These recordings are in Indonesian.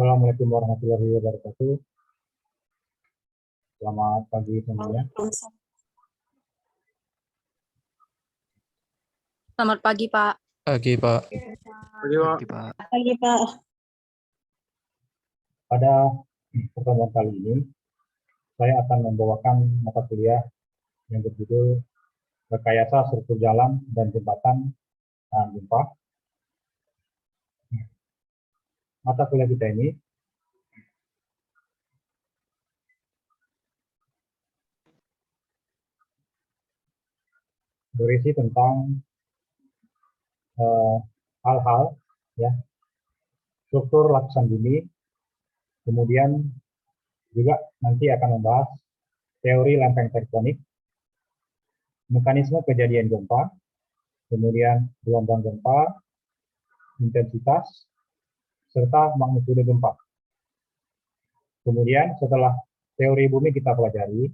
Assalamualaikum warahmatullahi wabarakatuh. Selamat pagi semuanya. Selamat pagi, Pak. Pagi, Pak. Pagi, Pak. Pagi, Pak. Pada pertemuan kali ini, saya akan membawakan mata kuliah yang berjudul Rekayasa Struktur Jalan dan Jembatan Tahan Gempa. Mata kuliah kita ini berisi tentang hal-hal ya, struktur lapisan bumi, kemudian juga nanti akan membahas teori lempeng tektonik, mekanisme kejadian gempa, kemudian gelombang gempa, intensitas, serta magnitudo gempa. Kemudian setelah teori bumi kita pelajari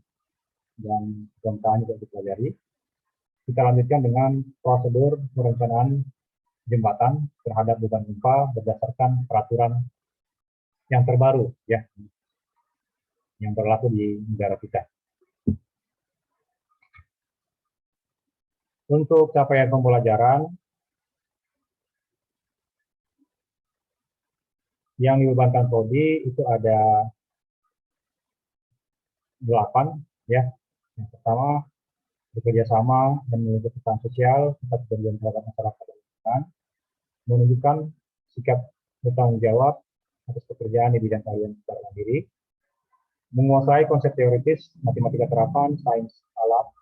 dan gempa juga dipelajari, kita lanjutkan dengan prosedur perencanaan jembatan terhadap beban gempa berdasarkan peraturan yang terbaru ya, yang berlaku di negara kita. Untuk capaian pembelajaran yang dibebankan prodi itu ada 8 ya. Yang pertama, bekerja sama dan memiliki pesan sosial serta kepedulian terhadap masyarakat dan lingkungan, menunjukkan sikap bertanggung jawab atas pekerjaan di bidang keahlian secara mandiri, menguasai konsep teoritis, matematika terapan, sains alam,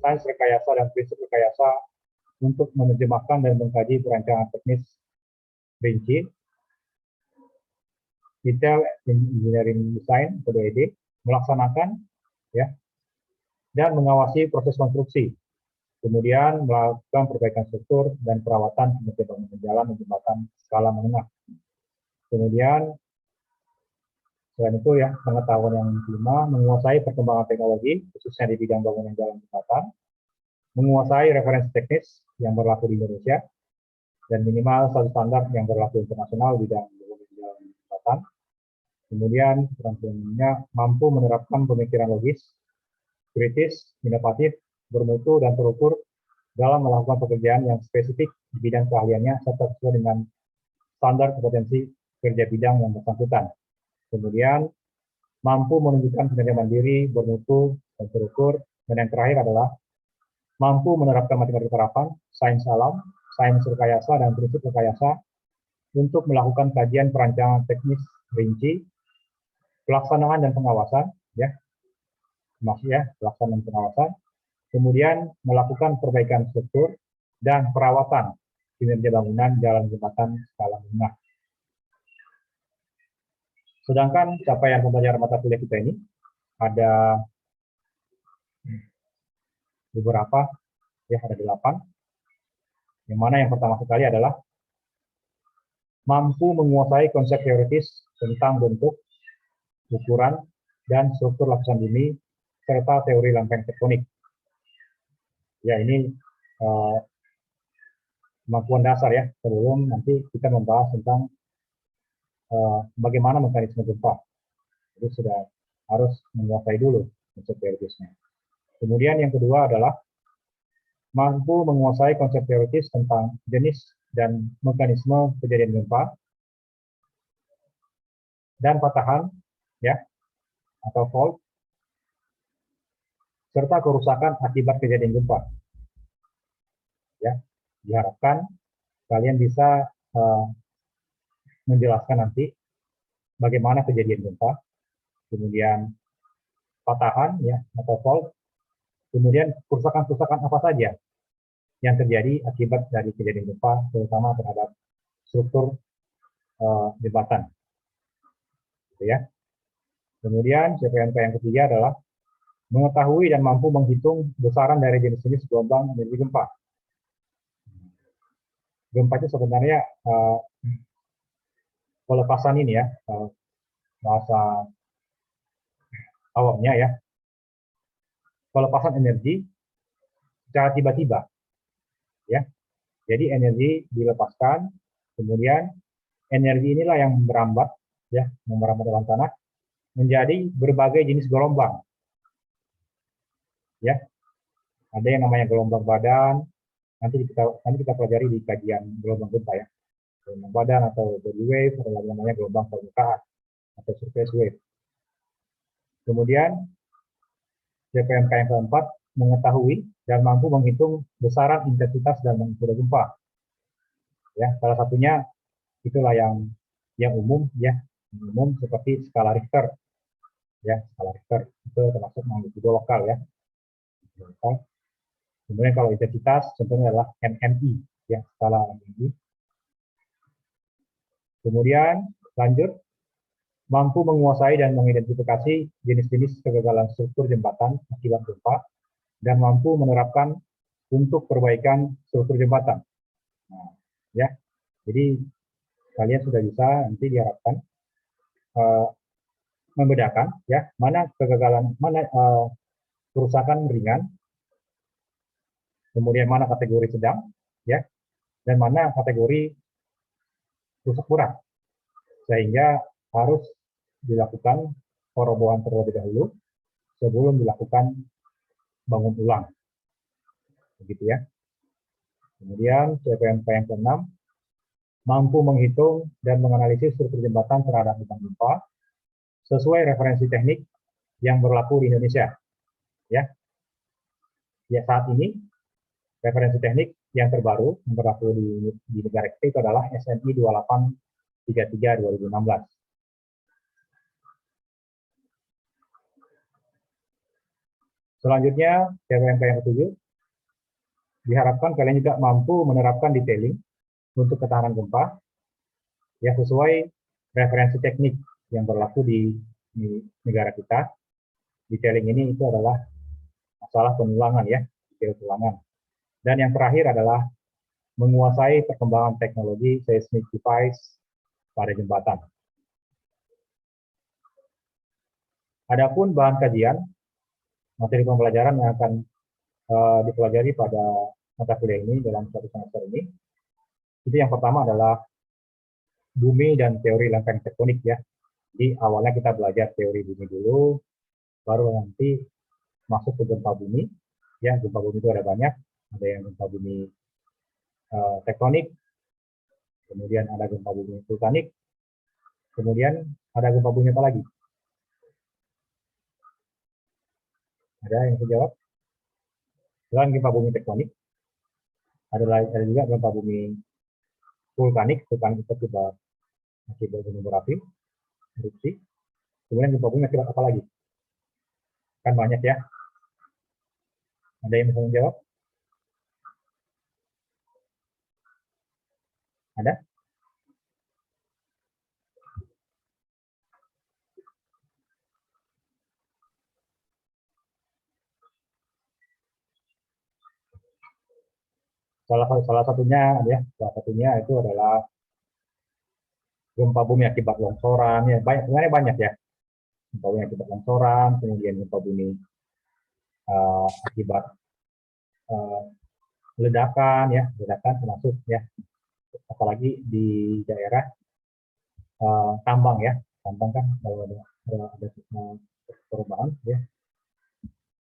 sains rekayasa dan prinsip rekayasa untuk menerjemahkan dan mengkaji perancangan teknis rinci, detail engineering design atau DED, melaksanakan ya, dan mengawasi proses konstruksi, kemudian melakukan perbaikan struktur dan perawatan seperti bangunan jalan dan jembatan skala menengah. Kemudian selain itu ya, pengetahuan yang kelima, menguasai perkembangan teknologi khususnya di bidang bangunan jalan jembatan, menguasai referensi teknis yang berlaku di Indonesia dan minimal satu standar yang berlaku internasional di bidang bangunan jalan jembatan. Kemudian selanjutnya mampu menerapkan pemikiran logis, kritis, inovatif, bermutu, dan terukur dalam melakukan pekerjaan yang spesifik di bidang keahliannya serta sesuai dengan standar kompetensi kerja bidang yang bersangkutan. Kemudian mampu menunjukkan kinerja mandiri, bermutu, dan terukur. Dan yang terakhir adalah mampu menerapkan matematika terapan, sains alam, sains rekayasa, dan prinsip rekayasa untuk melakukan kajian perancangan teknis rinci, pelaksanaan dan pengawasan, ya, maksudnya pelaksanaan dan pengawasan, kemudian melakukan perbaikan struktur dan perawatan kinerja bangunan jalan jembatan skala menengah. Sedangkan capaian pembelajaran mata kuliah kita ini ada beberapa, ya ada 8. Yang mana yang pertama sekali adalah mampu menguasai konsep teoritis tentang bentuk, ukuran, dan struktur lapisan bumi serta teori lempeng tektonik. Ya ini kemampuan dasar ya, sebelum nanti kita membahas tentang bagaimana mekanisme gempa. Jadi sudah harus menguasai dulu konsep teoritisnya. Kemudian yang kedua adalah mampu menguasai konsep teoritis tentang jenis dan mekanisme kejadian gempa dan patahan ya atau fault serta kerusakan akibat kejadian gempa. Ya, diharapkan kalian bisa menjelaskan nanti bagaimana kejadian gempa, kemudian patahan ya atau fault, kemudian kerusakan-kerusakan apa saja yang terjadi akibat dari kejadian gempa, terutama terhadap struktur jembatan. Gitu ya. Kemudian CPNK yang ketiga adalah mengetahui dan mampu menghitung besaran dari jenis-jenis gelombang energi gempa. Gempa itu sebenarnya pelepasan ini ya, bahasa awamnya ya, pelepasan energi secara tiba-tiba. Ya, jadi energi dilepaskan, kemudian energi inilah yang merambat ya, memeramatan tanah menjadi berbagai jenis gelombang. Ya, ada yang namanya gelombang badan, nanti kita pelajari di kajian gelombang gempa ya. Gelombang badan atau body wave, ada lagi namanya gelombang permukaan atau surface wave. Kemudian CPMK yang keempat mengetahui dan mampu menghitung besaran intensitas dan magnitudo gempa. Ya, salah satunya itulah yang umum ya, umum seperti skala Richter. Ya, skala Richter itu termasuk magnitudo lokal ya. Lokal. Kemudian kalau intensitas contohnya adalah MMI ya, skala MMI. Kemudian lanjut mampu menguasai dan mengidentifikasi jenis-jenis kegagalan struktur jembatan akibat gempa dan mampu menerapkan untuk perbaikan struktur jembatan. Nah, ya, jadi kalian sudah bisa nanti diharapkan membedakan ya mana kegagalan, mana kerusakan ringan, kemudian mana kategori sedang, ya, dan mana kategori rusak berat, sehingga harus dilakukan perobohan terlebih dahulu sebelum dilakukan bangun ulang, begitu ya. Kemudian CPMK yang ke-6 mampu menghitung dan menganalisis struktur jembatan terhadap beban gempa sesuai referensi teknik yang berlaku di Indonesia. Ya, ya saat ini referensi teknik yang terbaru yang berlaku di negara kita itu adalah SNI 2833 2016. Selanjutnya, CPMK yang ke-7 diharapkan kalian juga mampu menerapkan detailing untuk ketahanan gempa yang sesuai referensi teknik yang berlaku di negara kita. Detailing ini itu adalah masalah penulangan ya, detail tulangan. Dan yang terakhir adalah menguasai perkembangan teknologi seismic device pada jembatan. Adapun bahan kajian, materi pembelajaran yang akan dipelajari pada mata kuliah ini dalam satu semester ini, itu yang pertama adalah bumi dan teori lempeng tektonik ya. Jadi awalnya kita belajar teori bumi dulu, baru nanti masuk ke gempa bumi. Ya, gempa bumi itu ada banyak, ada yang gempa bumi tektonik, kemudian ada gempa bumi vulkanik, kemudian ada gempa bumi apa lagi? Ada yang bisa jawab? Selain gempa bumi tektonik, ada juga gempa bumi vulkanik itu akibat gunung berapi, erupsi. Kemudian gempa bumi akibat apa lagi? Kan banyak ya. Ada yang bisa menjawab? Ada? Salah satunya itu adalah gempa bumi akibat longsoran ya, sebenarnya banyak ya. Gempa bumi akibat longsoran, kemudian gempa bumi akibat ledakan ya, ledakan termasuk ya, apalagi di daerah tambang ya, tambang kan kalau ada perubahan ya,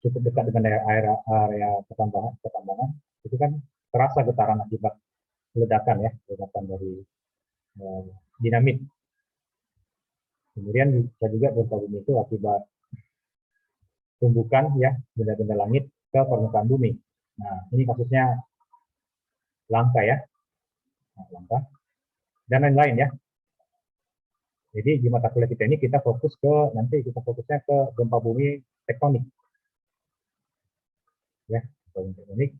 cukup dekat dengan area pertambangan itu kan terasa getaran akibat ledakan ya, ledakan dari dinamit. Kemudian bisa juga gempa bumi itu akibat tumbukan ya, benda-benda langit ke permukaan bumi. Nah, ini kasusnya langka ya, langka dan lain-lain ya. Jadi di mata kuliah kita ini kita fokusnya ke gempa bumi tektonik. Ya, gempa bumi tektonik.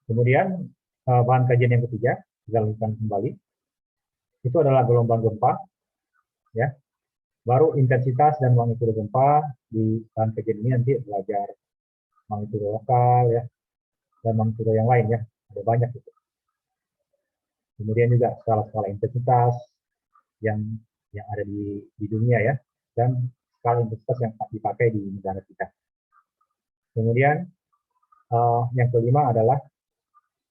Kemudian bahan kajian yang ketiga, kita lanjutkan kembali. Itu adalah gelombang gempa. Ya. Baru intensitas dan magnitudo gempa di bahan kajian ini nanti belajar magnitudo lokal ya, dan magnitudo yang lain ya. Ada banyak itu. Kemudian juga skala-skala intensitas yang ada di dunia ya, dan skala intensitas yang dipakai di negara kita. Kemudian yang kelima adalah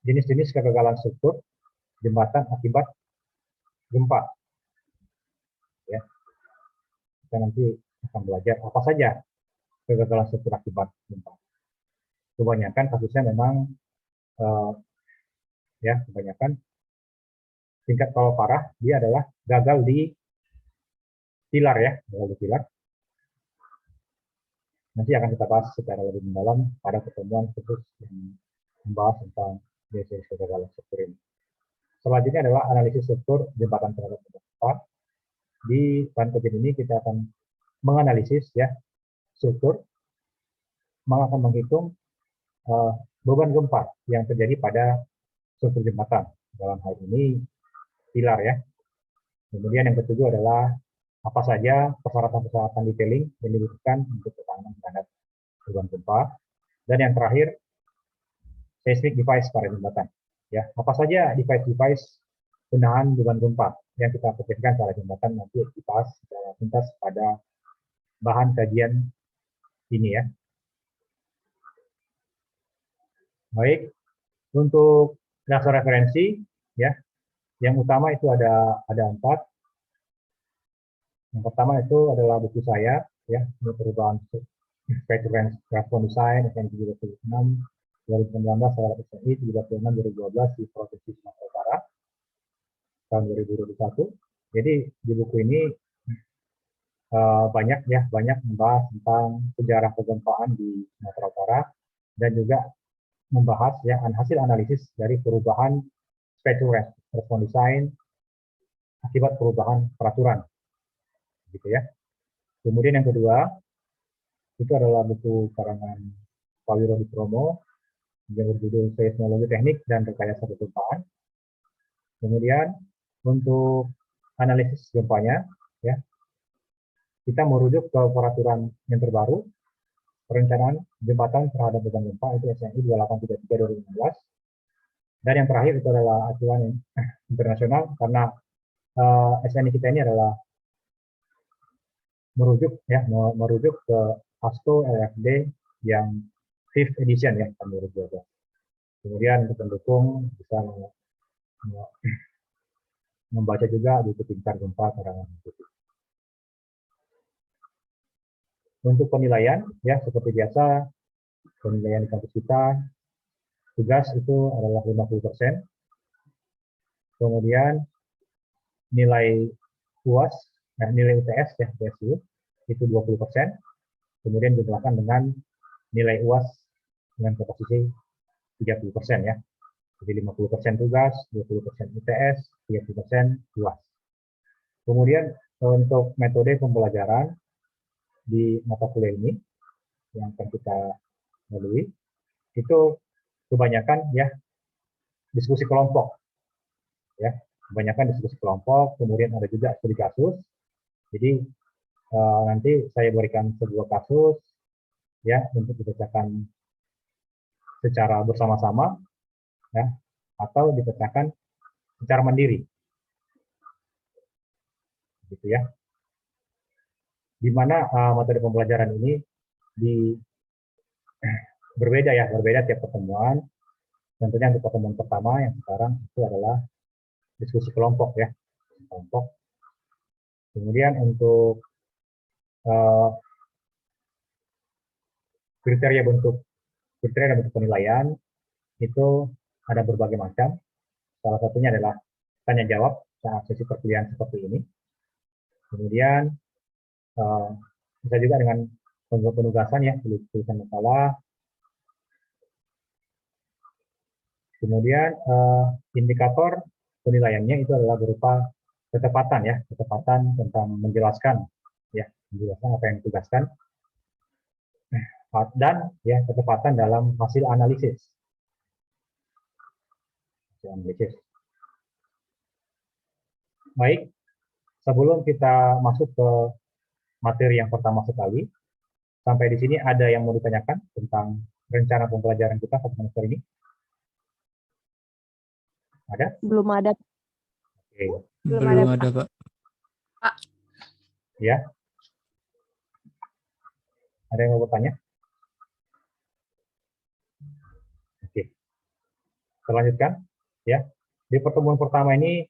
jenis-jenis kegagalan struktur jembatan akibat gempa. kita nanti akan belajar apa saja kegagalan struktur akibat gempa. Kebanyakan kasusnya memang ya kebanyakan tingkat kalau parah dia adalah gagal di pilar ya, gagal di pilar. Nanti akan kita bahas secara lebih mendalam pada pertemuan khusus yang membahas tentang jenis kegagalan struktur ini. Selanjutnya adalah analisis struktur jembatan terhadap gempa. Di bahan kajian ini kita akan menganalisis ya struktur, akan menghitung beban gempa yang terjadi pada struktur jembatan. Dalam hal ini pilar ya. Kemudian yang ketujuh adalah apa saja persyaratan-persyaratan detailing yang dibutuhkan untuk pertahanan terhadap beban gempa. Dan yang terakhir, seismic device pada jembatan. Ya, apa saja device-device penahan beban gempa yang kita pikirkan pada jembatan nanti dibahas secara tuntas pada bahan kajian ini ya. Baik, untuk dasar referensi ya, yang utama itu ada 4. Yang pertama itu adalah buku saya ya, perubahan Spectrum Respon Design SNI 36 2019 SNI 36 2012 di Provinsi Sumatera Utara tahun 2021. Jadi di buku ini banyak membahas tentang sejarah kegempaan di Sumatera Utara dan juga membahas ya hasil analisis dari perubahan Spectrum Respon Design akibat perubahan peraturan gitu ya. Kemudian yang kedua itu adalah buku karangan Pak Wirodipurnomo yang berjudul Seismologi Teknik dan Rekayasa Kegempaan. Kemudian untuk analisis gempanya ya kita merujuk ke peraturan yang terbaru perencanaan jembatan terhadap beban gempa itu SNI 2833 2016. Dan yang terakhir itu adalah acuan internasional karena SNI kita ini adalah merujuk ke ASTO LFD yang 5th edition ya tahun 2012. Kemudian untuk pendukung bisa membaca juga buku pintar gempa karangan buku. Untuk penilaian ya seperti biasa penilaian di kampus kita tugas itu adalah 50%. Kemudian nilai UAS, nilai UTS ya PSU itu 20%. Kemudian dijumlahkan dengan nilai UAS dengan komposisi 30% ya. Jadi 50% tugas, 20% UTS, 30% UAS. Kemudian untuk metode pembelajaran di mata kuliah ini yang akan kita lalui itu kebanyakan ya diskusi kelompok ya, kebanyakan diskusi kelompok, kemudian ada juga studi kasus. Jadi nanti saya berikan sebuah kasus ya untuk dibacakan secara bersama-sama ya atau dibacakan secara mandiri gitu ya. Di mana metode pembelajaran ini berbeda tiap pertemuan. Tentunya untuk pertemuan pertama yang sekarang itu adalah diskusi kelompok ya, kelompok. Kemudian untuk kriteria dan bentuk penilaian itu ada berbagai macam. Salah satunya adalah tanya jawab saat sesi perkuliahan seperti ini. Kemudian bisa juga dengan penugasan ya, tulisan makalah. Kemudian indikator penilaiannya itu adalah berupa ketepatan ya, ketepatan tentang menjelaskan apa yang ditugaskan dan ya ketepatan dalam hasil analisis. Baik, sebelum kita masuk ke materi yang pertama sekali, sampai di sini ada yang mau ditanyakan tentang rencana pembelajaran kita pada semester ini? Ada? Belum ada. Oke. Belum ada, Pak. Ya. Ada yang mau bertanya? Oke. Kita lanjutkan. Ya. Di pertemuan pertama ini,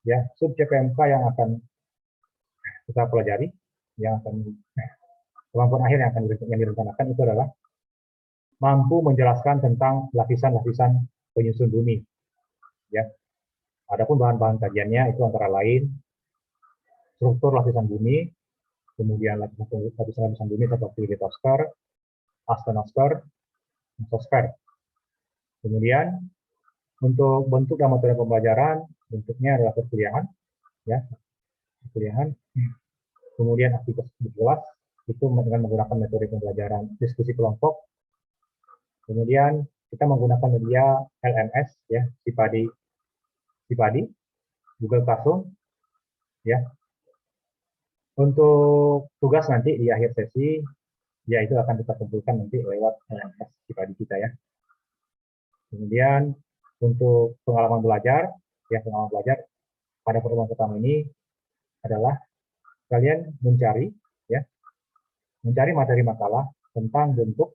ya, subjek PMK yang akan kita pelajari yang akan kemampuan akhir yang direncanakan itu adalah mampu menjelaskan tentang lapisan-lapisan penyusun bumi. Ya. Adapun bahan-bahan kajiannya itu antara lain struktur lapisan bumi, kemudian lapisan-lapisan bumi seperti litosfer, astenosfer, mesosfer. Kemudian untuk bentuk dan metode pembelajaran, bentuknya adalah perkuliahan, ya, perkuliahan. Kemudian aktivitas kelas itu dengan menggunakan metode pembelajaran diskusi kelompok. Kemudian kita menggunakan media LMS, ya, Cipadi, Google Classroom, ya. Untuk tugas nanti di akhir sesi, ya itu akan kita kumpulkan nanti lewat LMS Cipadi kita, ya. Kemudian untuk pengalaman belajar, ya pengalaman belajar pada pertemuan pertama ini adalah kalian mencari, ya, mencari materi makalah tentang bentuk,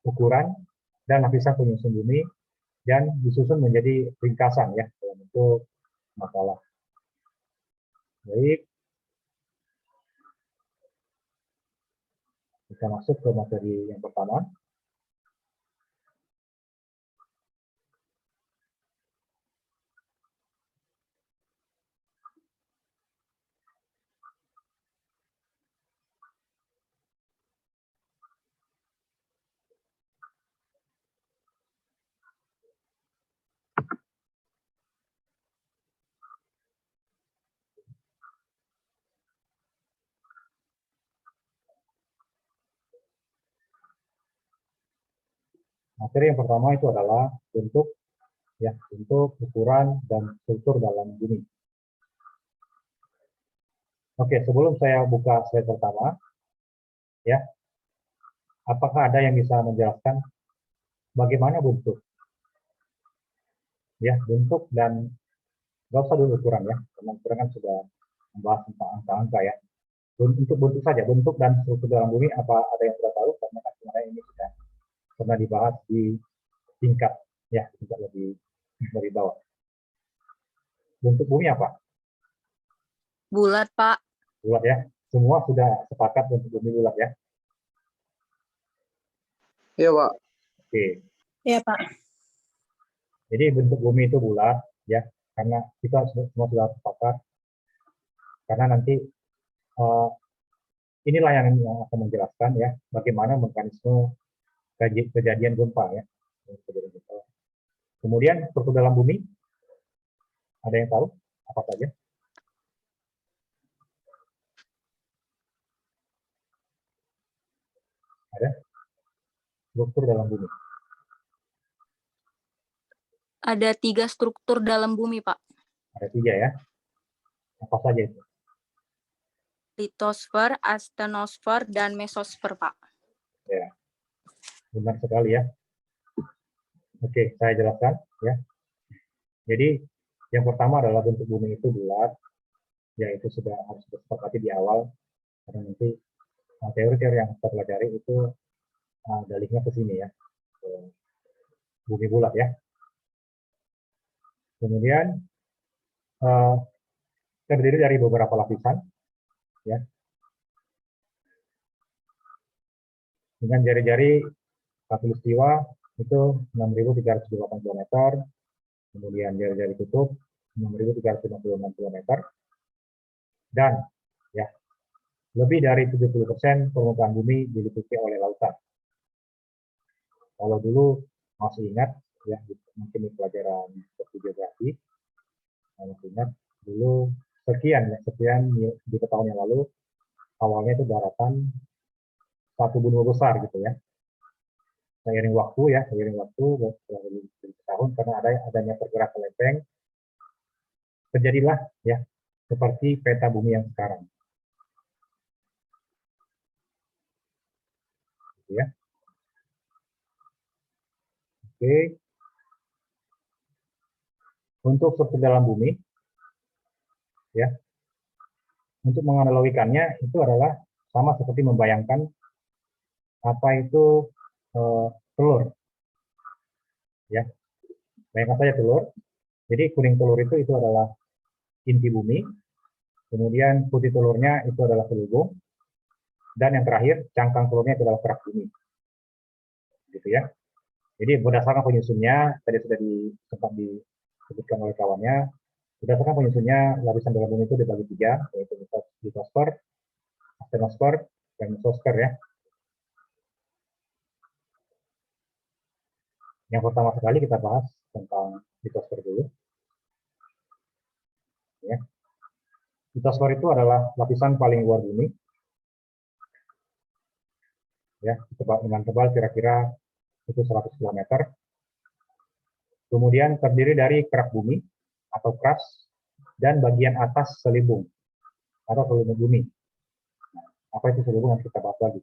ukuran, dan lapisan penyusun bumi dan disusun menjadi ringkasan, ya, dalam bentuk makalah. Baik, kita masuk ke materi yang pertama. Materi yang pertama itu adalah bentuk, ya, bentuk, ukuran, dan struktur dalam bumi. Oke, sebelum saya buka slide pertama, ya, apakah ada yang bisa menjelaskan bagaimana bentuk? Ya, bentuk dan nggak usah dulu ukuran, ya, karena ukuran kan sudah membahas tentang angka-angka, ya. Untuk bentuk saja, bentuk dan struktur dalam bumi, apa ada yang sudah tahu? Karena kan sebenarnya ini sudah pernah dibahas di tingkat, ya, tingkat lebih dari bawah. Bentuk bumi apa? Bulat, Pak. Bulat, ya. Semua sudah sepakat untuk bumi bulat, ya. Iya, Pak. Oke. Iya, Pak. Jadi bentuk bumi itu bulat, ya, karena kita semua sudah sepakat. Karena nanti inilah yang akan menjelaskan, ya, bagaimana mekanisme kejadian gempa, ya. Kemudian struktur dalam bumi, ada yang tahu apa saja? Ada? Struktur dalam bumi. Ada 3 struktur dalam bumi, Pak. Ada 3, ya. Apa saja itu? Litosfer, astenosfer, dan mesosfer, Pak. Ya, benar sekali, ya. Oke, saya jelaskan, ya. Jadi yang pertama adalah bentuk bumi itu bulat, ya itu sudah harus disepakati di awal, karena nanti teori-teori yang kita pelajari itu dalihnya ke sini, ya, ke bumi bulat, ya. Kemudian terdiri dari beberapa lapisan, ya, dengan jari-jari khatulistiwa itu 6.328 km, kemudian jari-jari kutub 6.356 km, dan, ya, lebih dari 70% permukaan bumi diliputi oleh lautan. Kalau dulu masih ingat, ya, mungkin di pelajaran seperti geografi, masih ingat dulu sekian di tahun yang lalu, awalnya itu daratan satu benua besar, gitu, ya. Seiring waktu, ya, seiring waktu tahun, karena adanya pergerakan lempeng, terjadilah, ya, seperti peta bumi yang sekarang, gitu, ya. Oke. Untuk struktur dalam bumi, ya, untuk menganalogikannya itu adalah sama seperti membayangkan apa itu telur, ya. Bayangkan saja telur. Jadi kuning telur itu adalah inti bumi, kemudian putih telurnya itu adalah selubung, Dan yang terakhir, cangkang telurnya itu adalah kerak bumi. Gitu ya. Jadi berdasarkan penyusunnya, tadi sudah sempat disebutkan oleh kawannya, berdasarkan penyusunnya, lapisan dalam bumi itu dibagi 3, yaitu litosfer, astenosfer, dan mesosfer ya. Yang pertama sekali kita bahas tentang litosfer dulu. Ya. Litosfer itu adalah lapisan paling luar bumi, ya, dengan tebal kira-kira itu 100 km. Kemudian terdiri dari kerak bumi atau crust dan bagian atas selubung atau selubung bumi. Nah, apa itu selubung yang kita bahas lagi.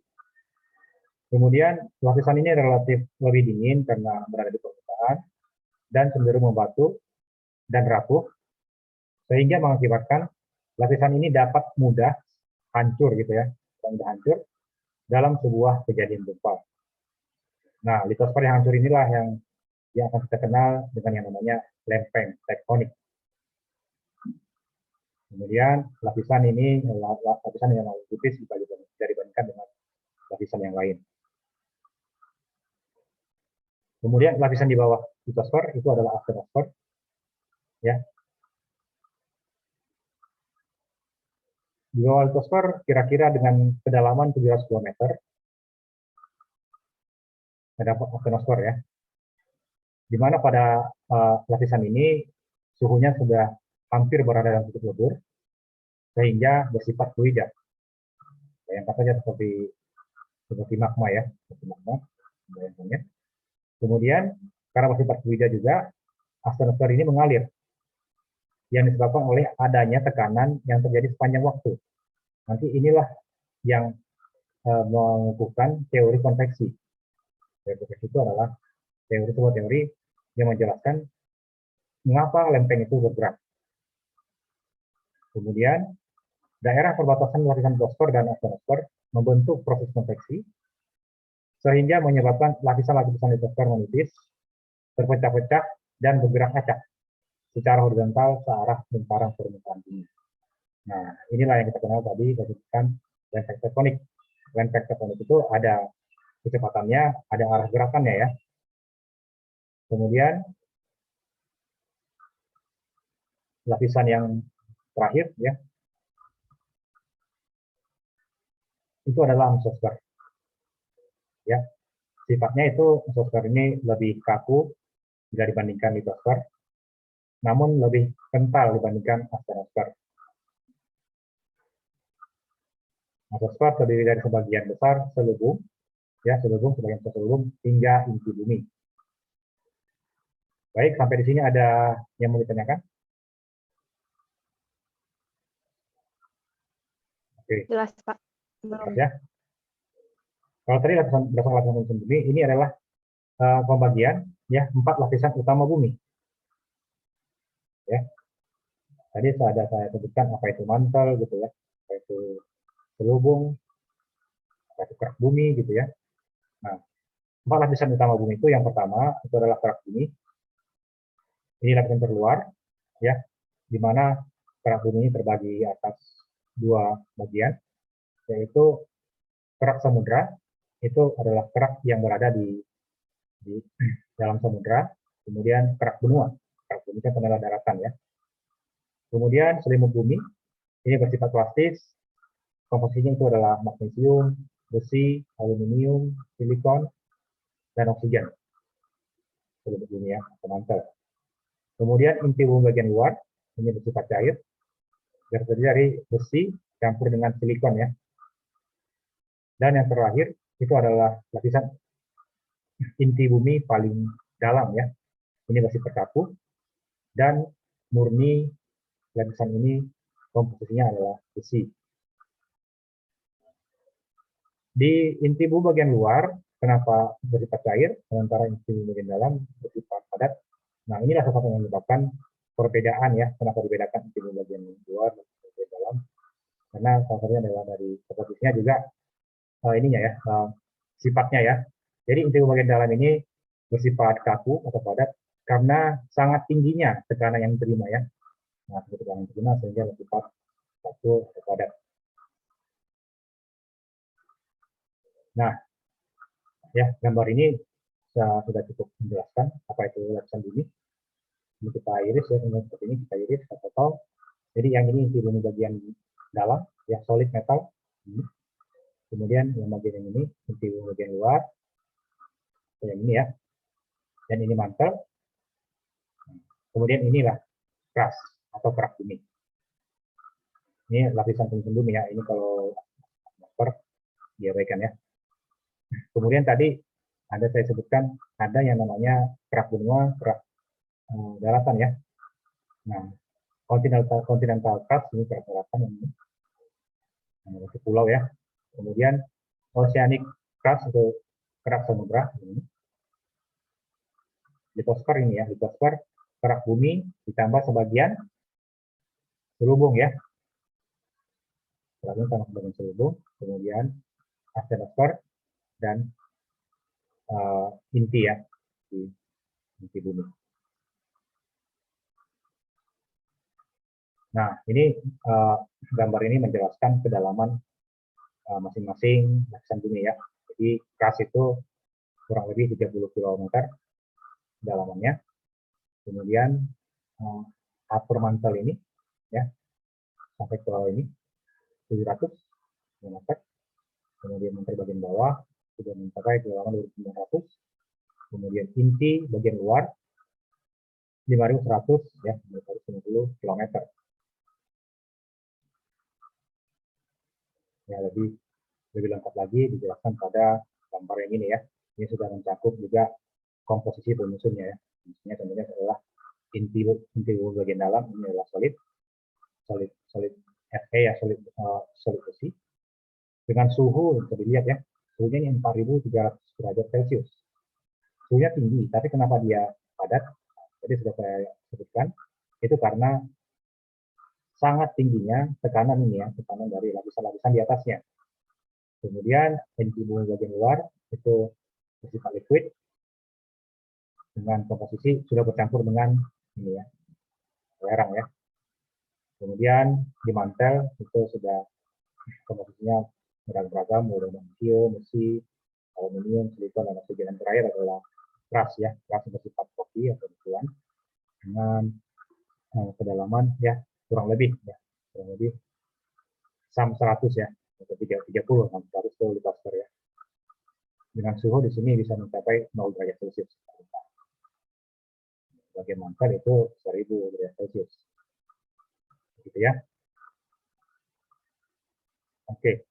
Kemudian lapisan ini relatif lebih dingin karena berada di permukaan dan cenderung membatu dan rapuh, sehingga mengakibatkan lapisan ini dapat mudah hancur gitu ya, mudah hancur dalam sebuah kejadian gempa. Nah, litosfer yang hancur inilah yang akan kita kenal dengan yang namanya lempeng tektonik. Kemudian lapisan ini lapisan yang lebih tipis bisa dibandingkan dengan lapisan yang lain. Kemudian lapisan di bawah litosfer itu adalah astenosfer, ya. Di bawah litosfer kira-kira dengan kedalaman 700 km ada astenosfer ya. Di mana pada lapisan ini suhunya sudah hampir berada dalam titik lebur, sehingga bersifat fluida. Bayangkan saja seperti magma ya, seperti magma, bayangkannya. Kemudian karena bersifat fluida juga, astenosfer ini mengalir, yang disebabkan oleh adanya tekanan yang terjadi sepanjang waktu. Nanti inilah yang mengukuhkan teori konveksi. Teori konveksi itu adalah sebuah teori yang menjelaskan mengapa lempeng itu bergerak. Kemudian, daerah perbatasan lapisan litosfer dan astenosfer membentuk proses konveksi, sehingga menyebabkan lapisan-lapisan litosfer menipis, terpecah-pecah, dan bergerak acak secara horizontal ke arah lingkaran permukaan bumi. Nah, inilah yang kita kenal tadi, disebutkan lempeng tektonik. Lempeng tektonik itu ada kecepatannya, ada arah gerakannya ya. Kemudian, lapisan yang terakhir ya, itu adalah mesosfer. Ya, sifatnya itu mesosfer ini lebih kaku bila dibandingkan litosfer, namun lebih kental dibandingkan astenosfer. Mesosfer terdiri dari sebagian besar selubung, ya sebagian besar selubung hingga inti bumi. Baik, sampai di sini ada yang mau ditanyakan? Oke. Jelas, Pak. Jelas ya. Kalau tadi berdasarkan lapisan bumi, ini adalah pembagian ya 4 lapisan utama bumi. Ya. Tadi saya sebutkan apa itu mantel gitu ya, apa itu selubung, apa itu kerak bumi gitu ya. Nah, 4 lapisan utama bumi itu yang pertama itu adalah kerak bumi. Ini lapisan terluar, ya, di mana kerak bumi ini terbagi atas 2 bagian, yaitu kerak samudra, itu adalah kerak yang berada di dalam samudra, kemudian kerak benua. Kerak bumi kan adalah daratan ya. Kemudian selimut bumi, ini bersifat plastis, komposisinya itu adalah magnesium, besi, aluminium, silikon, dan oksigen. Selimut bumi ya, atau mantel. Kemudian inti bumi bagian luar, ini bersifat cair, terdiri dari besi campur dengan silikon ya. Dan yang terakhir, itu adalah lapisan inti bumi paling dalam ya. Ini bersifat kaku, dan murni lapisan ini komposisinya adalah besi. Di inti bumi bagian luar, kenapa bersifat cair, sementara inti bumi bagian dalam bersifat padat? Nah, inilah salah satu yang menyebabkan perbedaan ya, kenapa dibedakan inti bumi bagian luar dan bagian dalam. Karena salah satunya adalah dari komposisinya juga ininya ya, sifatnya ya. Jadi inti bumi bagian dalam ini bersifat kaku atau padat karena sangat tingginya tekanan yang diterima ya. Nah, tekanan yang diterima sehingga bersifat kaku atau padat. Nah, ya gambar ini sudah cukup menjelaskan apa itu lapisan bumi. Ini kita iris ya, seperti ini kita iris atau jadi yang ini inti bumi bagian dalam, ya solid metal. Kemudian yang bagian ini inti bumi bagian luar, yang ini ya, dan ini mantel. Kemudian inilah crust atau kerak bumi. Ini lapisan penyusun bumi ya. Ini kalau atmosfer diabaikan ya. Kemudian tadi ada saya sebutkan ada yang namanya kerak benua, kerak daratan ya. Nah, continental crust ini kerak daratan ini itu pulau ya. Kemudian oceanic crust itu kerak samudra ini. Litosfer ini ya, litosfer kerak bumi ditambah sebagian selubung ya. Kerak tambah sebagian selubung, kemudian asthenosfer dan inti ya, di inti bumi. Nah, ini gambar ini menjelaskan kedalaman masing-masing lapisan bumi ya. Jadi crust itu kurang lebih 30 km kedalamannya. Kemudian upper mantle ini ya sampai ke ini 700 km. Kemudian mantel bagian bawah sudah mencapai kedalaman 2.900. Kemudian inti bagian luar 5.100 ya, 550 km. Ya, lebih lengkap lagi dijelaskan pada gambar yang ini ya. Ini sudah mencakup juga komposisi penyusunnya ya. Misalnya contohnya adalah inti bagian dalam ini adalah solid Fe ya, solid besi dengan suhu bisa dilihat ya. Suhunya ini 4.300 derajat Celcius. Suhunya tinggi, tapi kenapa dia padat? Jadi sudah saya sebutkan itu karena sangat tingginya tekanan ini ya, tekanan dari lapisan-lapisan di atasnya. Kemudian inti bumi bagian luar itu bersifat liquid dengan komposisi sudah bercampur dengan ini ya, lerang ya. Kemudian di mantel itu sudah komposisinya beragam-ragam, mulai dari magnesium, besi, aluminium, silikon, dan oksigen. Dan terakhir adalah crust ya, crust bersifat kopi atau batuan dengan kedalaman ya kurang lebih 100 ya, atau 30 sampai 100 kiloliter ya. Dengan suhu di sini bisa mencapai 0 derajat Celcius. Bagian mantel itu 1000 derajat Celcius. Gitu ya. Oke.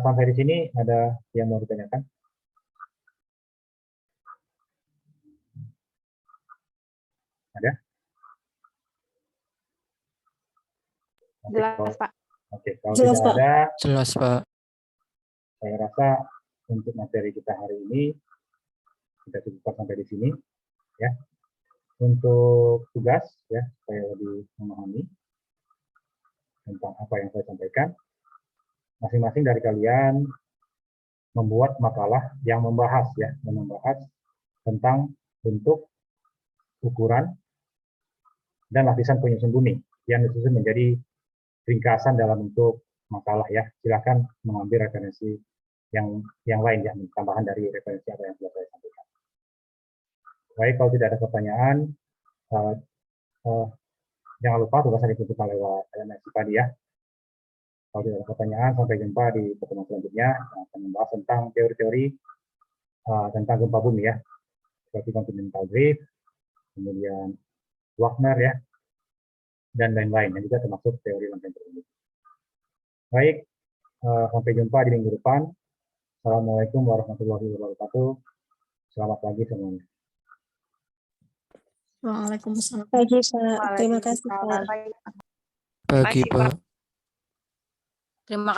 Sampai di sini ada yang mau ditanyakan? Ada? Jelas, Pak. Oke, kalau Jelas, tidak Pak. ada, Jelas, Pak. saya rasa untuk materi kita hari ini kita cukupkan sampai di sini ya. Untuk tugas ya, saya lebih memahami tentang apa yang saya sampaikan. Masing-masing dari kalian membuat makalah yang membahas tentang bentuk, ukuran, dan lapisan penyusun bumi yang disusun menjadi ringkasan dalam bentuk makalah ya. Silakan mengambil referensi yang lain ya, tambahan dari referensi apa yang sudah saya sampaikan. Baik, kalau tidak ada pertanyaan, jangan lupa tugasan ditentukan lewat LMS tadi ya. Kalau tidak ada pertanyaan, sampai jumpa di pertemuan selanjutnya yang akan membahas tentang teori-teori tentang gempa bumi ya, seperti continental drift, kemudian Wagner ya, dan lain-lain, dan juga termasuk teori lempeng terbumi. Baik, sampai jumpa di minggu depan. Assalamualaikum warahmatullahi wabarakatuh. Selamat pagi semuanya. Waalaikumsalam. Pagi, Pak. Terima kasih, Pak. Pagi, Pak. Terima kasih.